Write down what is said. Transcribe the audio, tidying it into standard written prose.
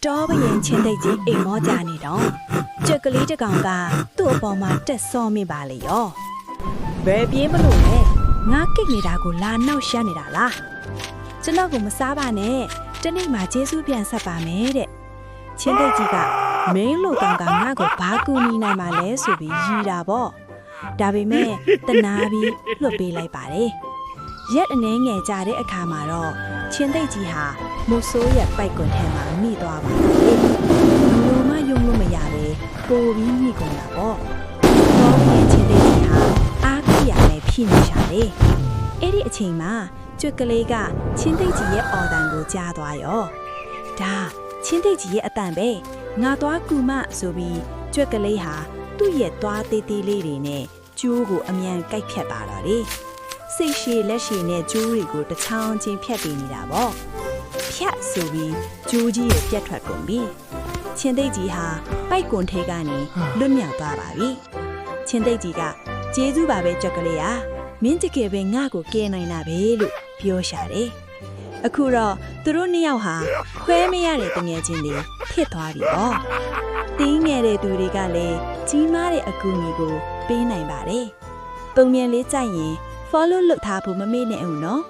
တောဘရင်ချင်းသိကြီးအိမ်မောကြနေတော့ကြက်ကလေးတစ်ကောင်ကသူ့အပေါ်မှာတက်ဆော့မိပါလေရောဘယ်ပြေးမလို့လဲငါကိတ်နေတာကိုလာနောက်ရှမ်းနေတာလားကျွန်တော်ကိုမစားပါနဲ့တနေ့မှကျေးဇူးပြန်ဆက်ပါမယ်တဲ့ချင်းသိကြီးကမင်းလိုကောင်ကငါ့ကိုဘာကူညီနိုင်မှာလဲဆိုပြီးရီတာပေါ့ဒါပေမဲ့တနာပြီးလွတ်ပေးလိုက်ပါတယ်ရက်အနှဲငယ်ကြတဲ့အခါမှာတော့ချင်းသိကြီးဟာမုတ်ဆိုးရဲ့ပိုက်ကွန်ထဲမှာမိသွားပါဘူးမယုံလို့မရပဲပိုပြီးမိကုန်တာပေါ့တော့ရဲ့ချင်းသိကြီးဟာအားကြီးရမယ်ဖြစ်နေရှာတယ်အဲ့ဒီအချိန်မှာကျွတ်ကလေးကချင်းသိကြီးရဲ့အော်တန်ကိုကြားသွားရောဒါချင်းသိကြီးရဲ့အတန်ပဲငါသွားကူမဆိုပြီးကျွတ်ကလေးဟာသူ့ရဲ့သွားသေးသေးလေးတွေနဲ့ကျိုးကိုအမြန်ကိုက်ဖြတ်ပါတော့တယ်စိတ်ရှည်လက်ရှည်နဲ့ကျိုးတွေကိုတစ်ချောင်းချင်းဖြတ်ပေးနေတာပေါ့ဖြတ်ဆိုပြီးကျိုးကြီးရဲ့ပြတ်ထွက်ကုန်ပြီချင်းသိကြီးဟာပိုက်ကွန်ထဲကနေလွတ်မြောက်သွားပါပြီချင်းသိကြီးကကျေးဇူးပါပဲကြောက်ကလေးอ่ะမင်းတကယ်ပဲငါ့ကိုကဲနိုင်တာပဲလို့ပြောရှာတယ်အခုတော့သူတို့နှစ်ယောက်ဟာခွဲမရတဲ့တငယ်ချင်းတွေဖြစ်သွားပြီပေါ့တင်းငယ်တဲ့သူတွေကလည်းကြီးမားတဲ့အကူအညီကိုပေးနိုင်ပါတယ်ပုံမြင်လေးကြိုက်ရင်follow လုပ်ထားဖို့မမေ့နဲ့ဦးနော်